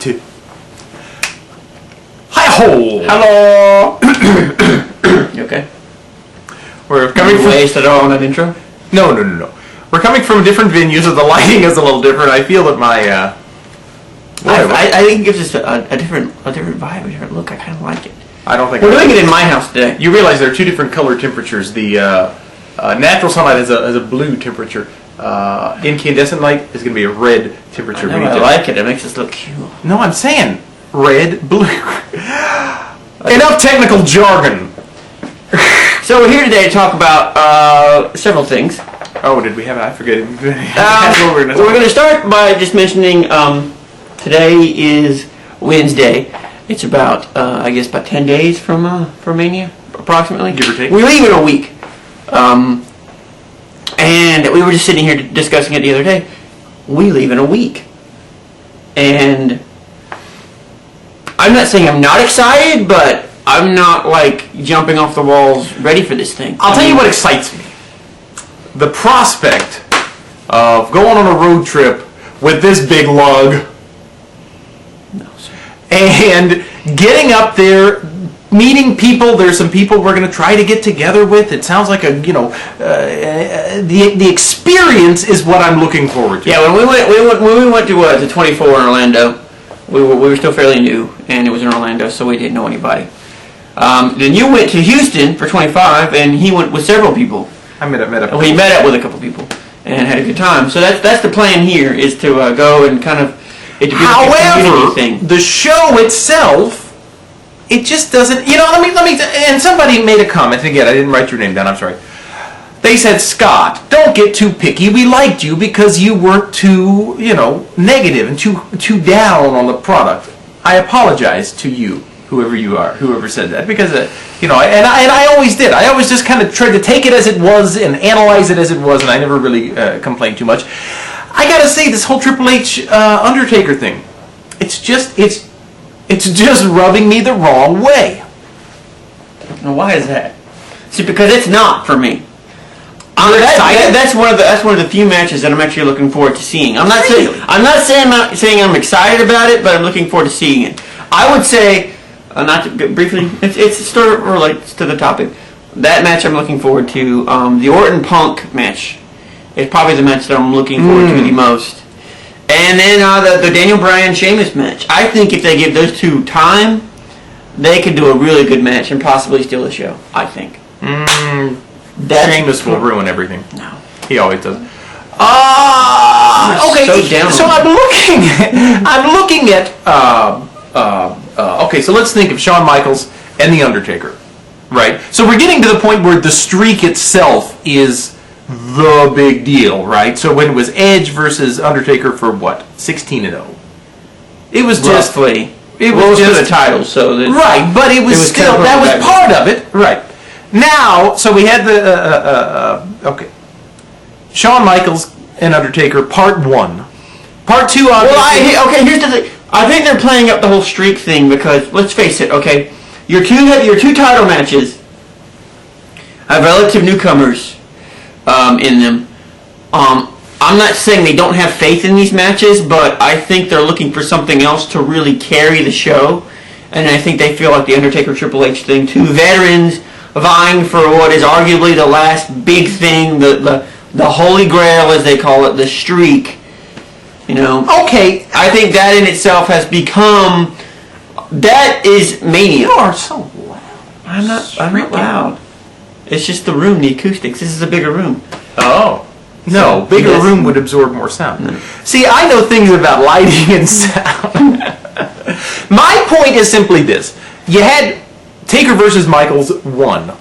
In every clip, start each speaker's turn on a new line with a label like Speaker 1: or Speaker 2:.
Speaker 1: 2. Hi-ho!
Speaker 2: Hello! You okay?
Speaker 1: We're coming from...
Speaker 2: Waste at all on that intro?
Speaker 1: No. We're coming from different venues, so the lighting is a little different. I feel that my...
Speaker 2: I think it gives us a different vibe, a different look. I kind of like it.
Speaker 1: I don't think...
Speaker 2: We're doing it in my house today.
Speaker 1: You realize there are 2 different color temperatures. The natural sunlight has a blue temperature. Incandescent light is going to be a red temperature.
Speaker 2: I like it. It makes us look cute.
Speaker 1: No, I'm saying red, blue. Enough technical jargon.
Speaker 2: So we're here today to talk about several things.
Speaker 1: Oh, did we have? I forget.
Speaker 2: We're going to start by just mentioning today is Wednesday. It's about I guess about 10 days from Mania, approximately.
Speaker 1: Give or take.
Speaker 2: We leave in a week. And we were just sitting here discussing it the other day. We leave in a week. And I'm not saying I'm not excited, but I'm not like jumping off the walls ready for this thing.
Speaker 1: I'll tell you what excites me. The prospect of going on a road trip with this big lug.
Speaker 2: No, sir. And
Speaker 1: getting up there, meeting people. There's some people we're going to try to get together with. It sounds like the experience is what I'm looking forward to.
Speaker 2: Yeah, when we went to 24 in Orlando, we were still fairly new, and it was in Orlando, so we didn't know anybody. Then you went to Houston for 25, and he went with several people.
Speaker 1: I met up.
Speaker 2: We met up with a couple people and had a good time. So that's the plan here, is to go and kind of it to be like a community thing.
Speaker 1: The show itself. It just doesn't, let me, and somebody made a comment, again, I didn't write your name down, I'm sorry. They said, Scott, don't get too picky, we liked you because you weren't too, negative and too down on the product. I apologize to you, whoever you are, whoever said that, because, and I always did. I always just kind of tried to take it as it was and analyze it as it was, and I never really complained too much. I gotta say, this whole Triple H Undertaker thing, it's just rubbing me the wrong way.
Speaker 2: Now, why is that? See, because it's not for me. That's one of the few matches that I'm actually looking forward to seeing. I'm not saying I'm excited about it, but I'm looking forward to seeing it. I would say, not to, briefly, it's sort of relates to the topic. That match I'm looking forward to. The Orton Punk match is probably the match that I'm looking forward to the most. And then the Daniel Bryan Sheamus match. I think if they give those 2 time, they could do a really good match and possibly steal the show. I think.
Speaker 1: Sheamus will ruin everything.
Speaker 2: No,
Speaker 1: he always does.
Speaker 2: Okay.
Speaker 1: So I'm looking at. Okay, so let's think of Shawn Michaels and The Undertaker, right? So we're getting to the point where the streak itself is the big deal, right? So when it was Edge versus Undertaker for what, 16-0, it was just
Speaker 2: roughly. It was just the title, so
Speaker 1: right. But it was still that was part of it, right? Now, so we had the okay, Shawn Michaels and Undertaker Part 1, Part 2.
Speaker 2: Well, here's the thing. I think they're playing up the whole streak thing because let's face it. Okay, your two title matches have relative newcomers in them. I'm not saying they don't have faith in these matches, but I think they're looking for something else to really carry the show. And I think they feel like the Undertaker Triple H thing, 2 veterans vying for what is arguably the last big thing, the holy grail as they call it, the streak. Okay, I think that in itself has become, that is Mania.
Speaker 1: You are so loud.
Speaker 2: I'm not loud. It's just the room, the acoustics. This is a bigger room.
Speaker 1: Oh. No, bigger room would absorb more sound.
Speaker 2: No.
Speaker 1: See, I know things about lighting and sound. My point is simply this. You had Taker versus Michaels 1.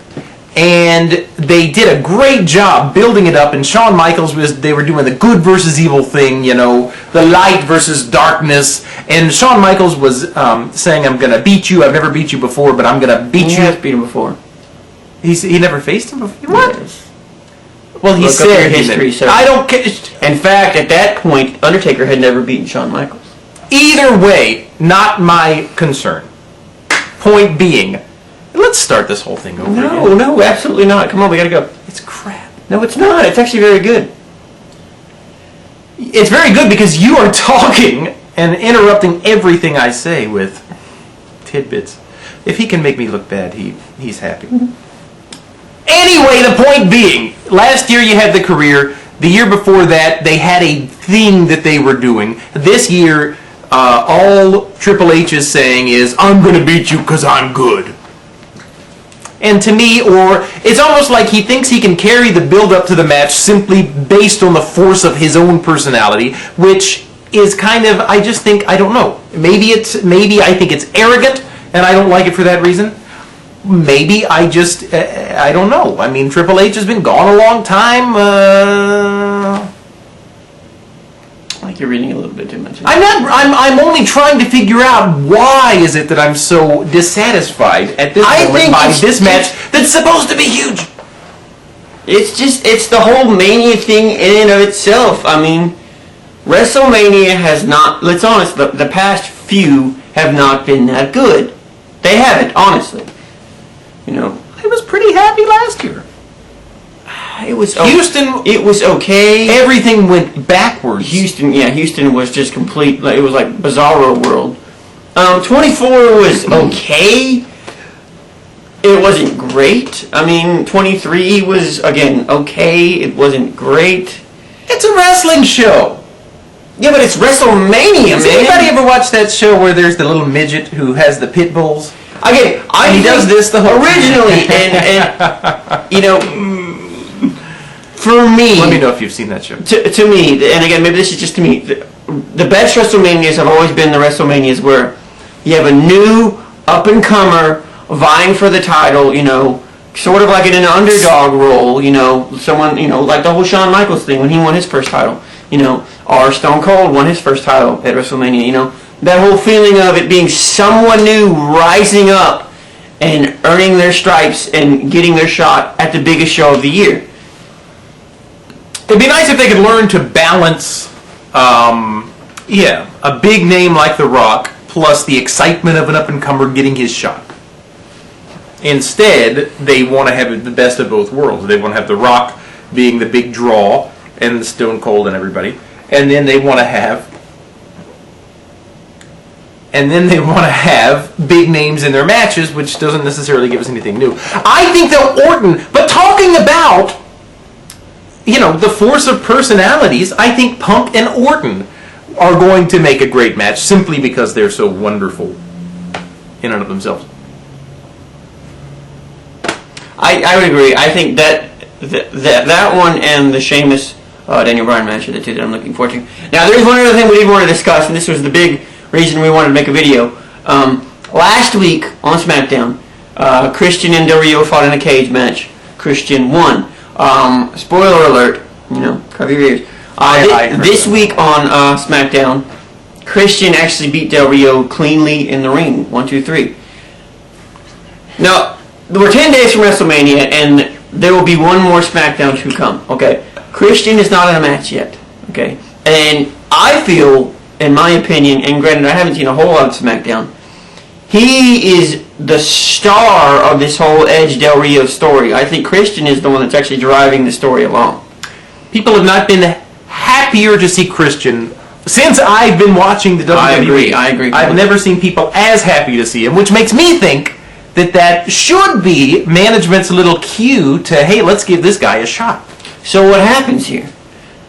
Speaker 1: And they did a great job building it up. And Shawn Michaels, they were doing the good versus evil thing, the light versus darkness. And Shawn Michaels was saying, I'm going to beat you. I've never beat you before, but I'm going to beat you.
Speaker 2: He has beat him before.
Speaker 1: He never faced him before? What?
Speaker 2: Yes.
Speaker 1: Well, he said
Speaker 2: history. So
Speaker 1: I don't care.
Speaker 2: In fact, at that point, Undertaker had never beaten Shawn Michaels.
Speaker 1: Either way, not my concern. Point being, let's start this whole thing over again.
Speaker 2: No, absolutely not. Come on, we gotta go.
Speaker 1: It's crap.
Speaker 2: No, it's not. It's actually very good.
Speaker 1: It's very good because you are talking and interrupting everything I say with tidbits. If he can make me look bad, he's happy. Anyway, the point being, last year you had the career. The year before that, they had a thing that they were doing. This year, all Triple H is saying is, I'm going to beat you because I'm good. And to me, or it's almost like he thinks he can carry the build-up to the match simply based on the force of his own personality, which is kind of, I just think, I don't know. Maybe I think it's arrogant, and I don't like it for that reason. Maybe I just, I don't know. I mean, Triple H has been gone a long time.
Speaker 2: Like you're reading a little bit too much.
Speaker 1: I'm only trying to figure out why is it that I'm so dissatisfied at this moment by this match that's supposed to be huge.
Speaker 2: It's the whole Mania thing in and of itself. I mean, WrestleMania has not, let's be honest, the past few have not been that good. They haven't, honestly. You know,
Speaker 1: I was pretty happy last year.
Speaker 2: It was
Speaker 1: Houston.
Speaker 2: It was okay.
Speaker 1: Everything went backwards.
Speaker 2: Houston was just complete. Like, it was like Bizarro World. 24 was okay. It wasn't great. I mean, 23 was again okay. It wasn't great.
Speaker 1: It's a wrestling show.
Speaker 2: Yeah, but it's WrestleMania,
Speaker 1: Has
Speaker 2: man.
Speaker 1: anybody ever watched that show where there's the little midget who has the pit bulls?
Speaker 2: Okay,
Speaker 1: He does this the whole
Speaker 2: originally, and you know, for me.
Speaker 1: Let me know if you've seen that show.
Speaker 2: To me, and again, maybe this is just to me. The best WrestleManias have always been the WrestleManias where you have a new up and comer vying for the title. You know, sort of like in an underdog role. You know, someone, you know, like the whole Shawn Michaels thing when he won his first title. You know, or Stone Cold won his first title at WrestleMania. You know. That whole feeling of it being someone new rising up and earning their stripes and getting their shot at the biggest show of the year.
Speaker 1: It'd be nice if they could learn to balance, a big name like The Rock plus the excitement of an up-and-comer getting his shot. Instead, they want to have the best of both worlds. They want to have The Rock being the big draw and Stone Cold and everybody, and then they want to have big names in their matches, which doesn't necessarily give us anything new. I think they'll Orton, but talking about, the force of personalities, I think Punk and Orton are going to make a great match simply because they're so wonderful in and of themselves.
Speaker 2: I would agree. I think that one and the Sheamus Daniel Bryan match are the two that I'm looking forward to. Now, there's one other thing we did want to discuss, and this was the big reason we wanted to make a video. Last week on SmackDown, Christian and Del Rio fought in a cage match. Christian won. Spoiler alert, cover your ears. This week on SmackDown, Christian actually beat Del Rio cleanly in the ring. 1, 2, 3. Now, we're 10 days from WrestleMania, and there will be one more SmackDown to come. Okay, Christian is not in a match yet. Okay, and I feel, in my opinion, and granted I haven't seen a whole lot of SmackDown, he is the star of this whole Edge Del Rio story. I think Christian is the one that's actually driving the story along.
Speaker 1: People have not been happier to see Christian since I've been watching the WWE.
Speaker 2: I agree.
Speaker 1: I've never seen people as happy to see him, which makes me think that should be management's little cue to, hey, let's give this guy a shot.
Speaker 2: So what happens here?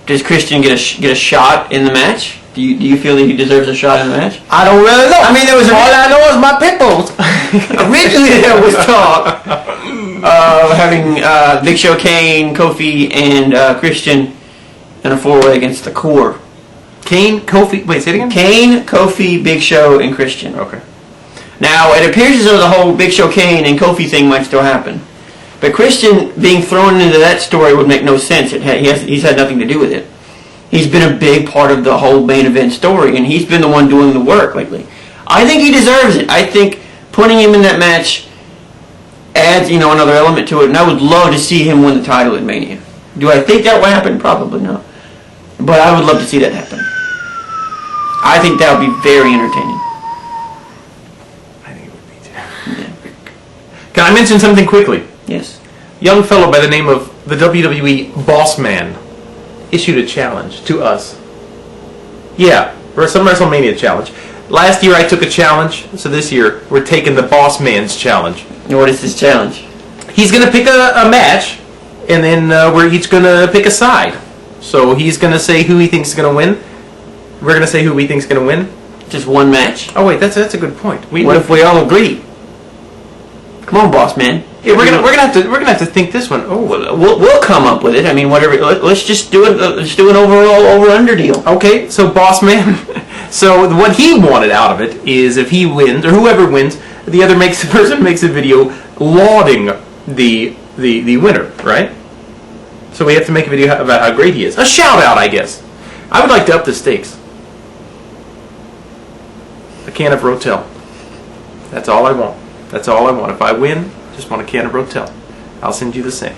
Speaker 2: Does Christian get a shot in the match? Do you feel that he deserves a shot in the match?
Speaker 1: I don't really know.
Speaker 2: I mean, all
Speaker 1: I know is my pit bulls.
Speaker 2: Originally, there was talk of having Big Show, Kane, Kofi, and Christian in a four-way against the Core.
Speaker 1: Kane, Kofi. Wait, say it again.
Speaker 2: Kane, Kofi, Big Show, and Christian.
Speaker 1: Okay.
Speaker 2: Now, it appears as though the whole Big Show, Kane, and Kofi thing might still happen. But Christian being thrown into that story would make no sense. He's had nothing to do with it. He's been a big part of the whole main event story, and he's been the one doing the work lately. I think he deserves it. I think putting him in that match adds, another element to it, and I would love to see him win the title at Mania. Do I think that will happen? Probably not. But I would love to see that happen. I think that would be very entertaining.
Speaker 1: I think it would be too. Yeah. Can I mention something quickly?
Speaker 2: Yes.
Speaker 1: Young fellow by the name of the WWE Boss Man issued a challenge to us. Yeah, For some WrestleMania challenge. Last year I took a challenge, so this year we're taking the Boss Man's challenge.
Speaker 2: And what is this challenge?
Speaker 1: He's going to pick a match, and then we're each going to pick a side. So he's going to say who he thinks is going to win. We're going to say who we think is going to win.
Speaker 2: Just one match.
Speaker 1: Oh wait, that's a good point.
Speaker 2: What if we all agree? Come on, Boss Man.
Speaker 1: Yeah, we're gonna have to think this one. Oh,
Speaker 2: we'll come up with it. I mean, whatever. Let's just do it. Let's do an overall over/under deal.
Speaker 1: Okay, so Boss Man. So what he wanted out of it is if he wins or whoever wins, the other person makes a video lauding the winner, right? So we have to make a video about how great he is. A shout out, I guess. I would like to up the stakes. A can of Rotel. That's all I want. That's all I want. If I win, just want a can of Rotel. I'll send you the same.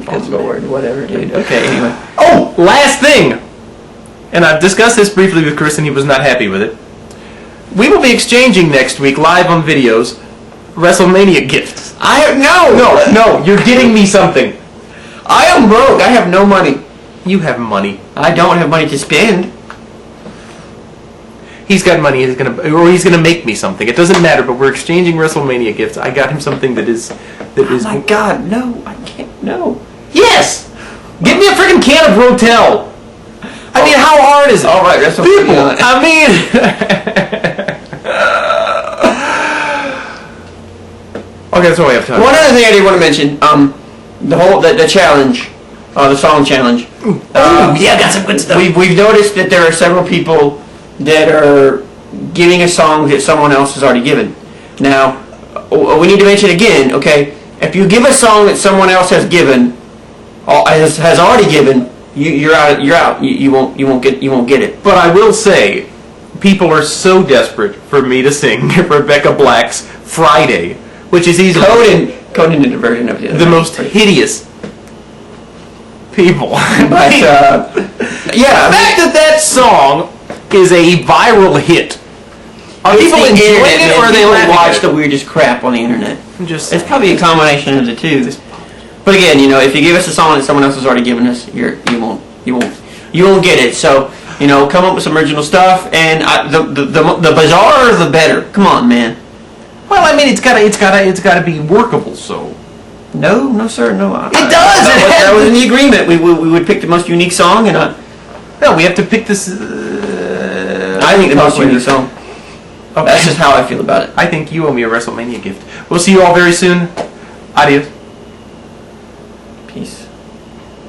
Speaker 2: Good Lord, whatever, dude. Okay, anyway.
Speaker 1: Oh, last thing! And I've discussed this briefly with Chris and he was not happy with it. We will be exchanging next week, live on videos, WrestleMania gifts. No, you're getting me something.
Speaker 2: I am broke. I have no money.
Speaker 1: You have money.
Speaker 2: I don't have money to spend.
Speaker 1: He's got money. He's gonna make me something. It doesn't matter. But we're exchanging WrestleMania gifts. I got him something that is.
Speaker 2: Oh my God! No, I can't. No.
Speaker 1: Yes. Give me a freaking can of Rotel. I mean, how hard is it?
Speaker 2: All right, WrestleMania.
Speaker 1: People. I mean. Okay, that's all we have time.
Speaker 2: One other thing I did want to mention. The challenge, the song challenge.
Speaker 1: Yeah, I got some good stuff.
Speaker 2: We've noticed that there are several people that are giving a song that someone else has already given. Now, we need to mention again, okay? If you give a song that someone else has given, has already given, you're out. You're out. You won't get it.
Speaker 1: But I will say, people are so desperate for me to sing Rebecca Black's Friday, which is easily
Speaker 2: Conan did a version of it.
Speaker 1: the most hideous people.
Speaker 2: But yeah,
Speaker 1: the fact that song is a viral hit. Are people enjoying it, or are they laughing?
Speaker 2: Watch the weirdest crap on the internet.
Speaker 1: It's
Speaker 2: probably a combination of the two. But again, if you give us a song that someone else has already given us, you won't get it. So come up with some original stuff, and the bizarre, the better. Come on, man.
Speaker 1: Well, I mean, it's gotta be workable. So.
Speaker 2: No, sir, no.
Speaker 1: It does.
Speaker 2: That was in the agreement. We would pick the most unique song, and
Speaker 1: no, we have to pick this.
Speaker 2: I think the most unique song. Okay. That's just how I feel about it.
Speaker 1: I think you owe me a WrestleMania gift. We'll see you all very soon. Adios.